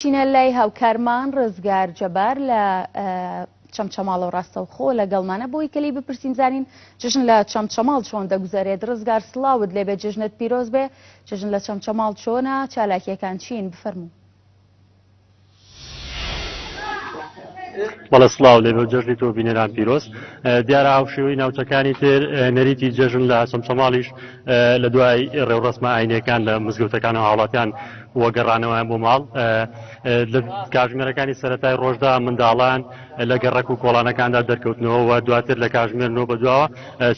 چینە لای هاوکارمان ڕزگار جەبار لە چەمچەماڵ و ڕاستەوخۆ لەگەڵمانە بۆی کەلی بپرسین زانین جژن لە چەمچەماڵ چۆن دەگوزارێت. ڕزگار سڵاوت لێبێ، جژنت پیرۆز بێ. جژن لە چەمچەماڵ چۆنە؟ چالاکیەکان چین؟ بفەرموو. بەڵە سڵاو لێبێ جەژنی تۆ بینێران پیرۆز. دیارە هاوشێوەی ناوچەکانی تر نەریتی جەژن لە چەمچەماڵیش لە دوای ڕێوڕسمە ئاینیەکان لە مزگەوتەکان و هاوڵاتیان وەگەڕانەوەیان بۆ ماڵ لە کاتژمێرەکانی سەرەتای ڕۆژدا منداڵان لە گەڕەک و کۆڵانەکاندا دەرکەوتنەوە و دواتر لە کاتژمێرنەوە بەدواوە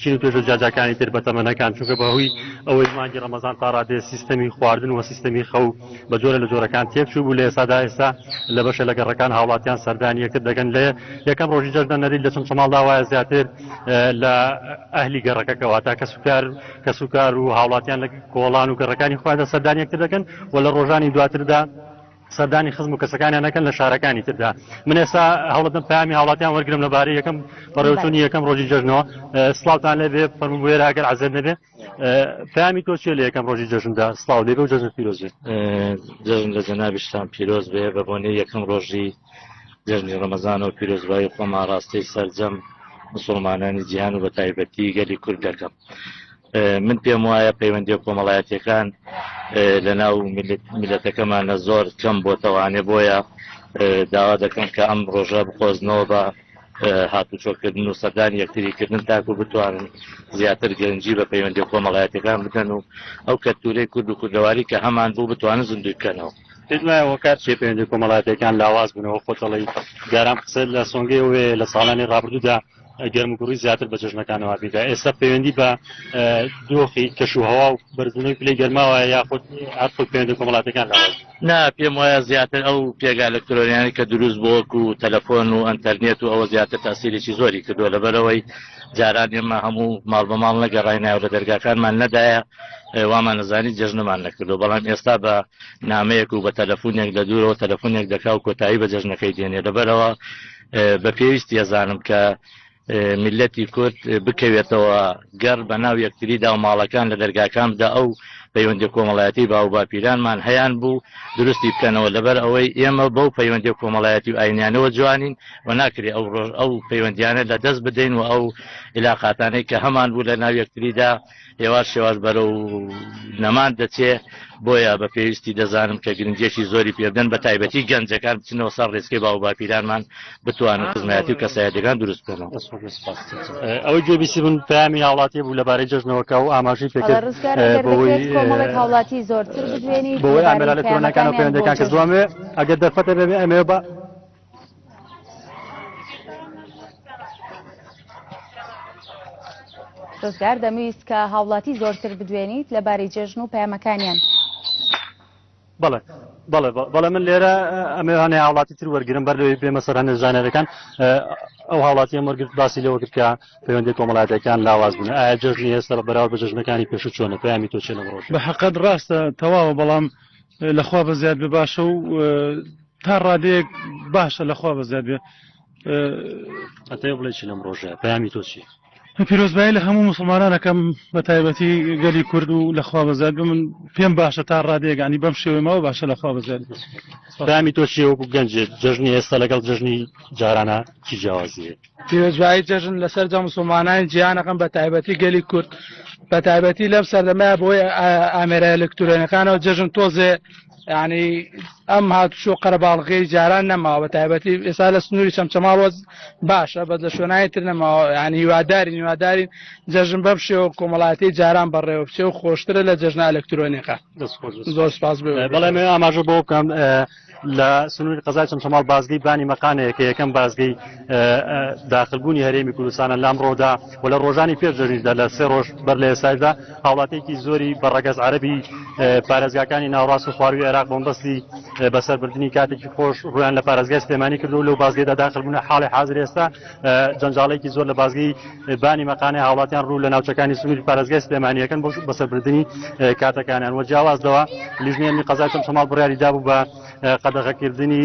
چین و توێژە جاجەکانی تر بەتەمەنەکان چونکە بەهۆی ئەوەی مانگی ڕەمەزان تا ڕادێ سیستەمی خواردن و سیستەمی خەو بە جۆرە لە جۆرەکان تێکچوو بوو. لە ئێستا لە بەشە لە گەڕەکان هاوڵاتیان سەردانی یەکتر دەگەن. لە یەکەم ڕۆژی جەژنە نەریت لە چەمچەماڵدا وایە زیاتر لە ئەهلی گەڕەکەکەواتە کەس و کار و هاوڵاتیان لە کۆڵان و گەڕەکانی خۆیاندا سەردانی یەکتر دەکەن و لە ڕۆژانی دواتردا سەردانی خزم و کەسەکانیان نەکەن لە شارەکانی تردا. من ئێستا هەوڵەتم پامی هاوڵاتیان وەرگرم لەبارەی یەکەم بەڕێوەچوونی یەکەم ڕۆژی جەژنەوە. سڵاوتان لێبێ فەرموویێرە ئەگەر عەزەر نەبێ. پامی تۆ چیە لە یەکەم ڕۆژی جەژندا؟ سڵاو لێبێ و جەژن پیرۆز بێ. جەژن لە جەنابیشتان پیرۆز بێ. بە بۆنەی یەکەم ڕۆژی جەژنی ڕەمەزان و پیرۆزبایی خۆمان ڕاستەی سەرجەم مسڵمانانی جیهان و بە تایبەتی گەلی کورد دەکەم. من پێم وایە پەیوەندی کۆمەڵایەتیەکان لە ناو میلەتەکەمانە زۆر کەم بۆتەوانێ، بۆیە داوا دەکەم کە ئەم ڕۆژە بخۆزنەوە بە هاتوچۆکردن و سەردانی یەکتریکردن تاکو بتوانن زیاتر گەنجی بە پەیوەندی کۆمەڵایەتیەکان بدەن و ئەو کەلتورەی کورد و کوردەواری کە هەمان بوو بتوانن زیندوی بکەنەوە. پێت وایە وەکات چێ پەیوەندی کۆمەڵایەتیەکان لاواز بنەوە خۆتەڵی گاران قسە لە سۆنگەی وێ لە ساڵانی ڕابردوودا گەرمگوڕی زیاتر بە جەژنەکانەوە بیدا. ئێستا پەیوەندی بە دۆخی کەشوهەوا و بەرزبوونەوەی پلەی گەرماوە یاخود هەر خۆت پەیوەندی کۆمەڵایەتیەکان لاواز؟ نا، پێم وایە زیاتر ئەو پێگا ئەلەکترۆنیانی کە دروست بۆ وەکو تەلەفۆن و ئەنتەرنێت و ئەوە زیاتر تاسیرێکی زۆری کردووە. لەبەرەوەی جاران ئێمە هەموو ماڵ بە ماڵ نەگەڕاینایە لە دەرگاکانمان نەدایە، وامان نەزانی جەژنمان نەکردو. بەڵام ئێستا بە نامەیەک و بە تەلەفۆنێک لە دوورەوە تەلەفۆنێک دەکا و کۆتایی بە جەژنەکەی دێنێ. لەبەرەوە بە پێویستی ئەزانم کە میلەتی کورد بکەوێتەوە گەڕ بە ناو یەکتریدا و ماڵەکان لە دەرگاکان بدە ئەو پەیوەندی کۆمەڵایەتی باو باپیرانمان هەیان بوو دروستی بکەنەوە. لەبەر ئەوەی ئێمە بەو پەیوەندی کۆمەڵایەتی و ئاینیانەوە جوانین و ناکرێ ئەو پەیوەندیانە لە دەست بدەین و ئەو علاقاتانەی کە هەمان بوو لە ناو یەکتریدا هێواش شێواش بەرەو نەمان دەچێ. بۆیە بە پێویستی دەزانم کە گرنگێکی زۆری پێبدەن بە تایبەتی گەنجەکان بچنەوە سەر ڕێسکەی باو باپیرانمان بتوانن خزمەتی و کەسایەتیەکان دروست بکەنەوە. ئەوەی گوێبیسی بوون پامی هاوڵاتی بوو لەبارەی جەژنەوەکە و ئاماژەی پێکرد کۆمەڵێک هاوڵاتی زۆرتر بجوێنیت بۆی ئامێرە ئەلەکترۆنیەکان و پەیوەندیەکان کە زوامێ ئەگەر دەرفەتە بێ ئەمێ بە ڕزگار دەمویست کە هاوڵاتی زۆرتر بدوێنیت لەبارەی جەژن و پەیامەکانیان. بەڵێ من لێرە ئەمێوانەیە هاوڵاتی تر وەرگرم بەر لەوەی بێمە سەر هەندێک ژانەرەکان ئەو هاوڵاتی ئەم وەرگرت باسی لێوە کرد کە پەیوەندی کۆمەڵایەتیەکان لاواز بوون. ئایا جەژنی ئێستا بەراورد بە جەژنەکانی پێشوو چۆنە؟ پەیامی تۆ چێ لەم ڕۆژە؟ بە حەقەت ڕاستە تەواوە، بەڵام لەخوا بە زیاد بێ باشە و تا ڕادەیەک باشە لەخوا بە زیاد بێ. ئەتەوێ بڵێ چی لەم ڕۆژە؟ پەیامی تۆ چی؟ پیرۆزبایی لە هەموو مسلمانانەکەم بە تایبەتی گەلی کورد و لەخوا بەزاد من پێم باشە تا ڕادێگانی بەم شێوەمەوە باشە لەخوا بەزاد. پامی تۆ چیە وەکو گەنجێت جەژنی ئێستا لەگەڵ جەژنی جارانە چی جیاوازیە؟ پیرۆزبایی جەژن لەسەر جا مسلمانانی جیهانەکەم بە تایبەتی گەلی کورد بە تایبەتی لەم سەردەمایە بۆی ئامێرە ئەلەکترۆنیەکانەوە جەژن تۆزێ یعنی ئەم هاتوچۆ قەرەباڵغی جاران نەماوە. بە تایبەتی ئێستا لە سنووری چەمچەماڵ باشە، بە لە شوێنانی تر نەماوە. یعنی هیوادارین جەژن بەم شێوە کۆمەڵایەتی جاران بەڕێوە بچێ و خۆشترە لە جەژنە ئەلەکترۆنیەکە. زۆر سپاس بێ. بەڵام ئاماژە بۆ بکەم لە سنووری قەزای چەمچەماڵ بازگەی بانی مەقانەیە کە یەکەم بازگەی داخلبوونی هەرێمی کوردستانە لام ڕۆدا و لە ڕۆژانی پێش جەژنیدا لە 3 ڕۆژ بەر لە ئێستادا هاوڵاتێکی زۆری بەڕەگەز عەرەبی پارێزگاکانی ناوڕاست و خواروی عێراق بۆمبەستی بەسەربردننی کاتێکی خۆش ڕویان لە پارێزگای سلێمانی کردو و لەو بازگەیدا داخلبوونە حاڵی حاضر ئێستا جەنجاڵێکی زۆر لە بازگەی بانی مەقانەی هاوڵاتیان ڕوو لە ناوچەکانی سنووری پارێزگای سلێمانیەکەن بۆ بەسەربردننی کاتەکانیان و جیاوازەوە لیژنێنی قەزای چەمچەماڵ بڕیاری دابوو بە قەدەغەکردنی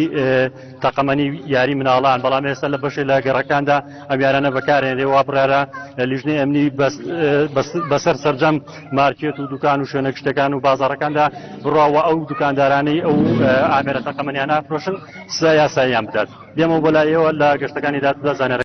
تەقەمەنی یاری مناڵان بەڵام ئێستا لە بەشێ لە گەڕەکاندا ئەم یارانە بەکارێنێ وا بڕارە لیژنەی ئەمنی بەسەر سەرجەم مارکێت و دوکان و شوێنە شتەکان و بازاڕەکاندا بڕاوە ئەو دوکاندارانەی ئەو ئامێرە تەقەمەنیانە فرۆشن سزا یاساییان بدات. دێمە بۆ لایەوە لە گەشتەکانی دادوە زانێرە